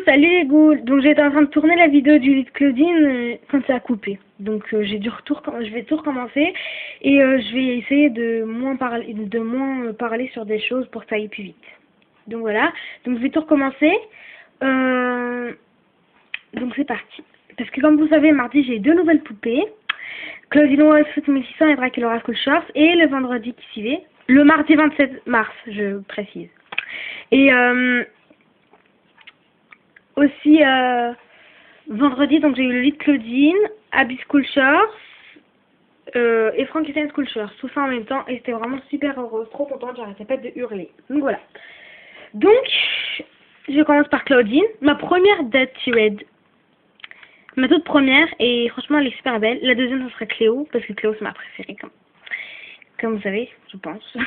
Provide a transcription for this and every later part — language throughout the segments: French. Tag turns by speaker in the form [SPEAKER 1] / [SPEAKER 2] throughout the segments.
[SPEAKER 1] salut les ghouls. Donc j'étais en train de tourner la vidéo du lit de Claudine quand ça a coupé. Donc je vais tout recommencer et je vais essayer de moins parler sur des choses pour que ça aille plus vite. Donc voilà. Donc je vais tout recommencer. Donc c'est parti. Parce que comme vous savez, mardi j'ai 2 nouvelles poupées. Claudine Wolf 7600 et Dracula School Shorts, et le vendredi qui suivait, le mardi 27 mars, je précise. Et aussi vendredi, donc j'ai eu le lit de Claudine, Abby School Shorts et Frankenstein School Shorts, tout ça en même temps, et c'était vraiment super heureuse, trop contente, j'arrêtais pas de hurler. Donc voilà. Donc je commence par Claudine, ma première date Red. Ma toute première, et franchement elle est super belle. La deuxième, ça sera Cléo, parce que Cléo c'est ma préférée, comme vous savez, je pense.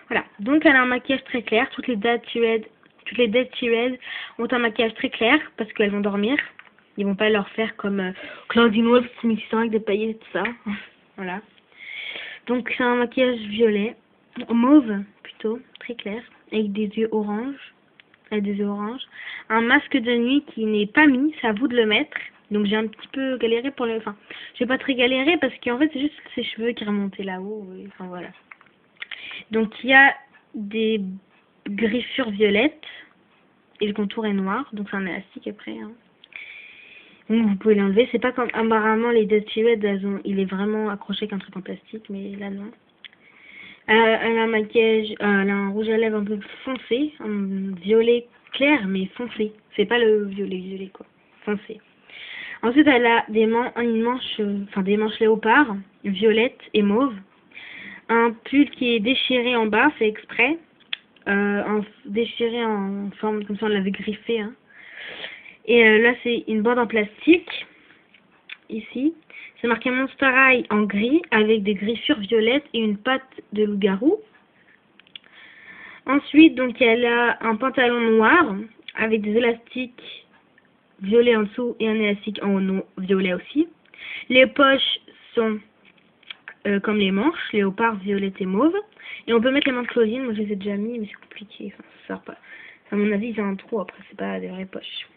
[SPEAKER 1] Voilà, donc elle a un maquillage très clair. Toutes les dates Red ont un maquillage très clair, parce qu'elles vont dormir. Ils vont pas leur faire comme Claudine Wolf 6600 avec des paillettes et tout ça. Voilà. Donc c'est un maquillage violet, mauve plutôt, très clair, avec des yeux orange. Un masque de nuit qui n'est pas mis, c'est à vous de le mettre. Donc j'ai un petit peu galéré pour le... Enfin, j'ai pas très galéré parce qu'en fait c'est juste ses cheveux qui remontaient là-haut. Enfin voilà. Donc il y a des griffures violettes et le contour est noir. Donc c'est un élastique après. Hein. Donc vous pouvez l'enlever. C'est pas comme apparemment les Dead Red, il est vraiment accroché qu'un truc en plastique, mais là non. Elle a un maquillage, elle a un rouge à lèvres un peu plus foncé, un violet clair mais foncé. C'est pas le violet quoi, foncé. Ensuite, elle a des manches léopard, violettes et mauve. Un pull qui est déchiré en bas, c'est exprès. Déchiré en forme, comme ça on l'avait griffé. Hein. Et là, c'est une bande en plastique. Ici. C'est marqué Monster High en gris, avec des griffures violettes et une patte de loup-garou. Ensuite, donc, elle a un pantalon noir, avec des élastiques violet en dessous et un élastique en haut violet aussi. Les poches sont comme les manches, léopard, violette et mauve. Et on peut mettre les mains de Claudine, moi je les ai déjà mis, mais c'est compliqué, enfin, ça sert pas. À mon avis, il y a un trou, après c'est pas des vraies poches.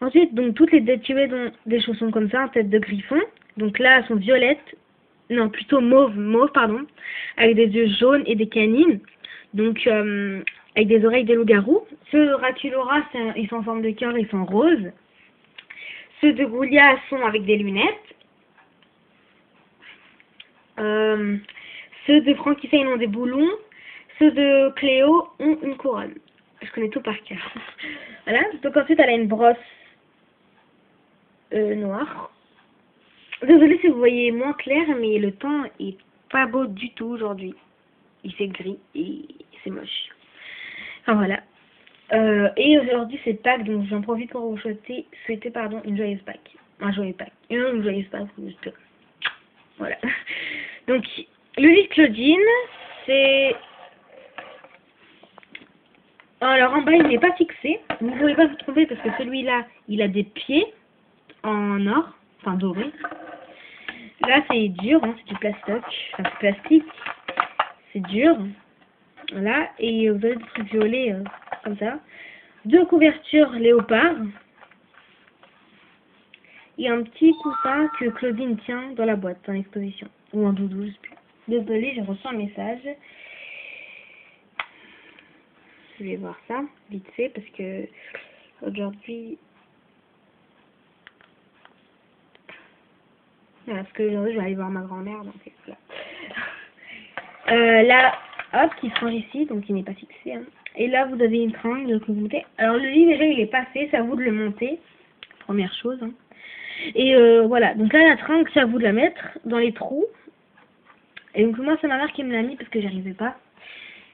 [SPEAKER 1] Ensuite, donc toutes les détuées ont des chaussons comme ça, en tête de griffon. Donc là, elles sont violettes, non plutôt mauve pardon, avec des yeux jaunes et des canines. Donc avec des oreilles de loup-garou. Ceux de Raculora, ils sont en forme de cœur, ils sont roses. Ceux de Goulia sont avec des lunettes. Ceux de Frankenstein ont des boulons. Ceux de Cléo ont une couronne. Je connais tout par cœur. Voilà. Donc ensuite, elle a une brosse noire. Désolée si vous voyez moins clair, mais le temps est pas beau du tout aujourd'hui. Il fait gris et c'est moche. Enfin voilà. Et aujourd'hui c'est Pâques, donc j'en profite pour vous souhaiter une joyeuse Pâques. Un joyeux Pâques. Une joyeuse Pâques, juste. Voilà. Donc, le lit de Claudine, c'est... Alors en bas il n'est pas fixé. Vous ne pouvez pas vous tromper parce que celui-là, il a des pieds en or, enfin doré. Là c'est dur, hein, c'est du plastique. C'est dur. Voilà. Et vous avez des trucs violets comme ça. 2 couvertures léopard. Et un petit coussin que Claudine tient dans la boîte, dans l'exposition. Ou un doudou, je sais plus. Désolée, j'ai reçu un message. Je vais voir ça, vite fait, parce que aujourd'hui... Voilà, parce que aujourd'hui, je vais aller voir ma grand-mère, donc voilà. Là, hop, qui se range ici, donc il n'est pas fixé. Hein. Et là, vous avez une tringle que vous montez. Alors, le lit, déjà, il est pas fait, c'est à vous de le monter. Première chose, hein. Et voilà, donc là la tringle, c'est à vous de la mettre dans les trous. Et donc moi c'est ma mère qui me l'a mis parce que j'y arrivais pas.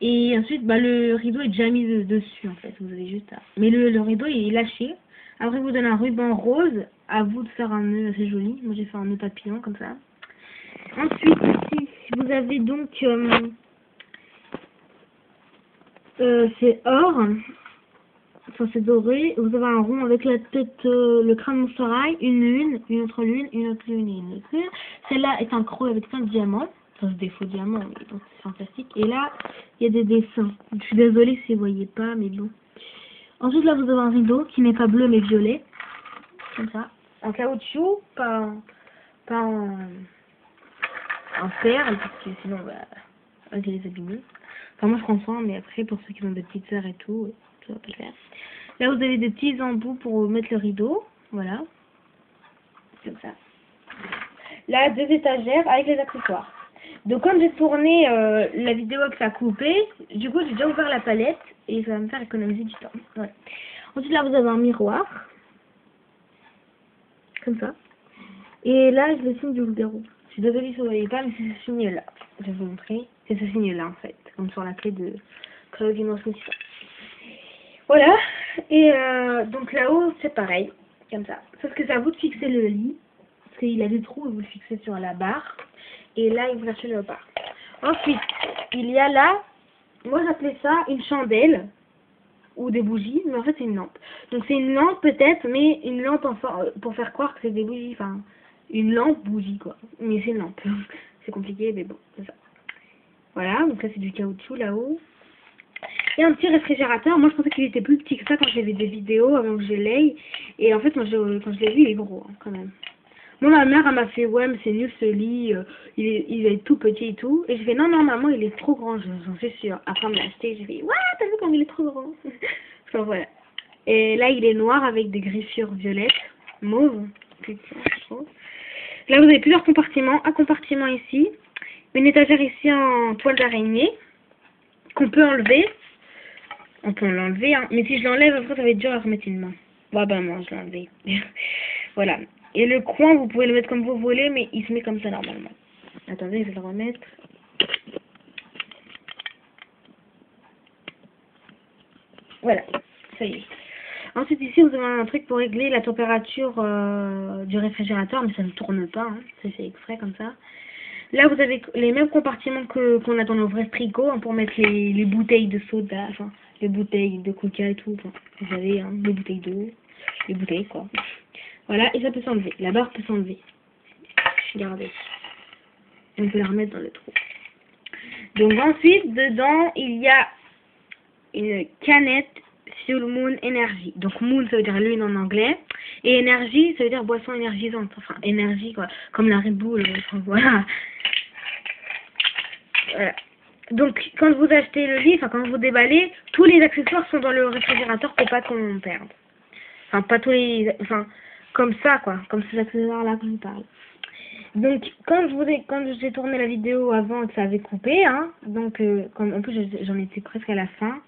[SPEAKER 1] Et ensuite le rideau est déjà mis dessus en fait, vous avez juste à... Mais le rideau il est lâché. Après vous donnez un ruban rose, à vous de faire un nœud assez joli. Moi j'ai fait un nœud papillon comme ça. Ensuite ici vous avez donc c'est or. Enfin, c'est doré, vous avez un rond avec la tête, le crâne Monster High, une lune, une autre lune, une autre lune et une autre lune. Celle-là est un creux avec 5 diamants, enfin c'est des faux diamants, mais donc c'est fantastique. Et là, il y a des dessins. Je suis désolée si vous voyez pas, mais bon. Ensuite, là, vous avez un rideau qui n'est pas bleu mais violet. Comme ça. En caoutchouc, pas en fer, parce que sinon, on va les abîmer. Enfin, moi, je prends soin, mais après, pour ceux qui ont des petites sœurs et tout, ça va pas le faire. Là, vous avez des petits embouts pour mettre le rideau. Voilà. Comme ça. Là, 2 étagères avec les accessoires. Donc, comme j'ai tourné la vidéo que ça a coupé, du coup, j'ai déjà ouvert la palette et ça va me faire économiser du temps. Ouais. Ensuite, là, vous avez un miroir. Comme ça. Et là, je dessine du loup-garou. Je suis désolée si vous ne voyez pas, mais c'est ce signe-là. Je vais vous montrer. C'est ce signe-là, en fait. Comme sur la clé de Claudine Smith. Voilà. Et donc là-haut, c'est pareil. Comme ça. Sauf que c'est à vous de fixer le lit. Parce qu'il a des trous et vous le fixez sur la barre. Et là, il vous lâchez le barre. Ensuite, il y a là, moi j'appelais ça une chandelle. Ou des bougies, mais en fait c'est une lampe. Donc c'est une lampe peut-être, mais une lampe pour faire croire que c'est des bougies. Enfin, une lampe bougie quoi. Mais c'est une lampe. C'est compliqué, mais bon, c'est ça. Voilà, donc là c'est du caoutchouc là-haut. Et un petit réfrigérateur. Moi je pensais qu'il était plus petit que ça quand j'ai vu des vidéos avant que je l'aie. Et en fait quand je l'ai vu, il est gros hein, quand même. Moi ma mère elle m'a fait ouais mais c'est nul ce lit, il est tout petit et tout. Et je fais non maman il est trop grand, j'en suis sûre. Après elle me l'a acheté, j'ai fait ouais t'as vu comme il est trop grand. Enfin voilà. Et là il est noir avec des griffures violettes, mauve. Là vous avez plusieurs compartiments, un compartiment ici, une étagère ici en toile d'araignée qu'on peut enlever. On peut l'enlever, hein. Mais si je l'enlève, après ça va être dur à remettre une main. Bah non, je l'ai enlevé. Voilà. Et le coin, vous pouvez le mettre comme vous voulez, mais il se met comme ça normalement. Attendez, je vais le remettre. Voilà, ça y est. Ensuite, ici, vous avez un truc pour régler la température du réfrigérateur, mais ça ne tourne pas, hein. C'est fait exprès comme ça. Là, vous avez les mêmes compartiments qu'on a dans nos vrais frigo, hein, pour mettre les bouteilles de soda, enfin, les bouteilles de coca et tout. Enfin, vous avez hein, les bouteilles d'eau, les bouteilles, quoi. Voilà, et ça peut s'enlever. La barre peut s'enlever. Regardez. On peut la remettre dans le trou. Donc ensuite, dedans, il y a une canette Fuel Moon Energy. Donc Moon, ça veut dire lune en anglais. Et énergie, ça veut dire boisson énergisante. Enfin, énergie, quoi. Comme la Red Bull. Enfin, voilà. Voilà. Donc, quand vous achetez le lit, enfin, quand vous déballez, tous les accessoires sont dans le réfrigérateur pour pas qu'on perde. Enfin, pas tous les... Enfin, comme ça, quoi. Comme ces accessoires-là que je vous parle. Donc, quand j'ai tourné la vidéo avant que ça avait coupé, hein, donc, comme, en plus, j'en étais presque à la fin.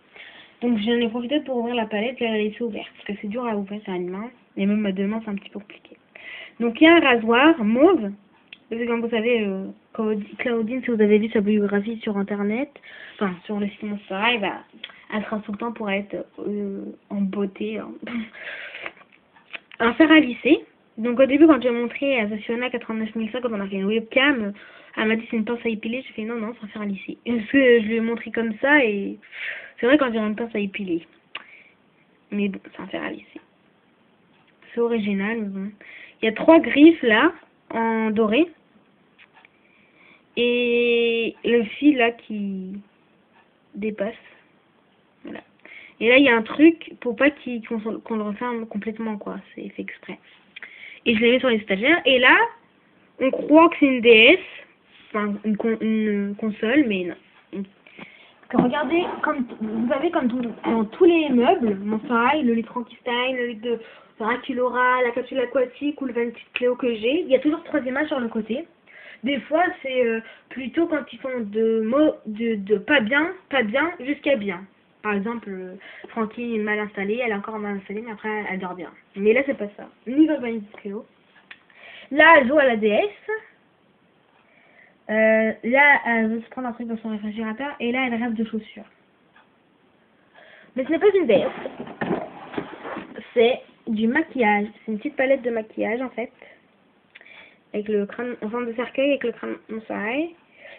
[SPEAKER 1] Donc, j'en ai profité pour ouvrir la palette et la laisser ouverte. Parce que c'est dur à ouvrir sur une main. Et même à deux mains, c'est un petit peu compliqué. Donc, il y a un rasoir mauve. Parce que comme vous savez, Claudine, si vous avez vu sa biographie sur Internet, enfin, sur le site Monstera, elle sera tout le temps pour être en beauté. Hein. Un fer à lisser. Donc, au début, quand j'ai montré à Fiona 89005, quand on a fait une webcam, elle m'a dit c'est une pince à épiler. J'ai fait non, c'est un fer à lisser. Parce que je lui ai montré comme ça et c'est vrai quand j'ai une pince à épiler. Mais bon, c'est un fer à lisser. C'est original, mais bon. Il y a 3 griffes là, en doré. Et le fil là qui dépasse. Voilà. Et là il y a un truc pour pas qu'on le referme complètement quoi. C'est fait exprès. Et je l'ai mis sur les stagiaires. Et là, on croit que c'est une DS. Enfin, une console, mais non. Regardez, comme vous savez, comme dans tous les meubles, Monstera, le lit Frankenstein, le lit de Draculaura, la capsule aquatique ou le Vanity Cléo que j'ai, il y a toujours 3 images sur le côté. Des fois, c'est plutôt quand ils font de pas bien, jusqu'à bien. Par exemple, Frankie est mal installée, elle est encore mal installée, mais après, elle dort bien. Mais là, c'est pas ça. Ni dans le Vanity Cléo. Là, elle joue à la DS. Là, elle veut se prendre un truc dans son réfrigérateur. Et là, elle rêve de chaussures. Mais ce n'est pas une DS. C'est du maquillage. C'est une petite palette de maquillage, en fait. Avec le crâne en forme de cercueil, avec le crâne Monstera.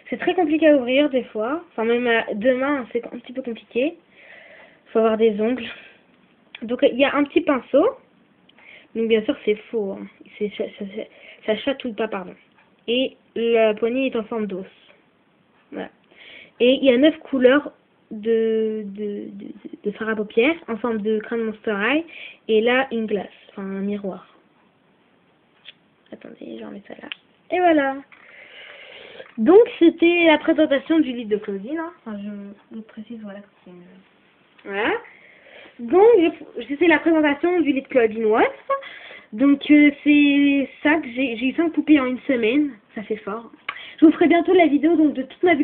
[SPEAKER 1] C'est très compliqué à ouvrir, des fois. Enfin, même demain, c'est un petit peu compliqué. Il faut avoir des ongles. Donc, il y a un petit pinceau. Donc, bien sûr, c'est faux. Hein. Ça chatouille pas, pardon. Et la poignée est en forme d'os. Voilà. Et il y a 9 couleurs de fard à paupières en forme de crâne Monster High. Et là, une glace, enfin un miroir. Attendez, je remets ça là. Et voilà. Donc, c'était la présentation du livre de Claudine. Hein. Enfin, je précise, voilà. Voilà. Donc, c'était la présentation du livre de Claudine Wolf. Donc, c'est ça que j'ai eu 5 poupées en une semaine. Ça fait fort. Je vous ferai bientôt la vidéo donc, de toute ma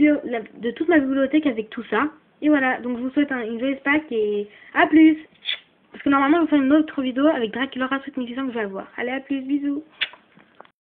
[SPEAKER 1] bibliothèque avec tout ça. Et voilà. Donc, je vous souhaite une joyeuse Pâques et à plus. Parce que normalement, je vais faire une autre vidéo avec Dracula Race 1800 que je vais avoir. Allez, à plus. Bisous.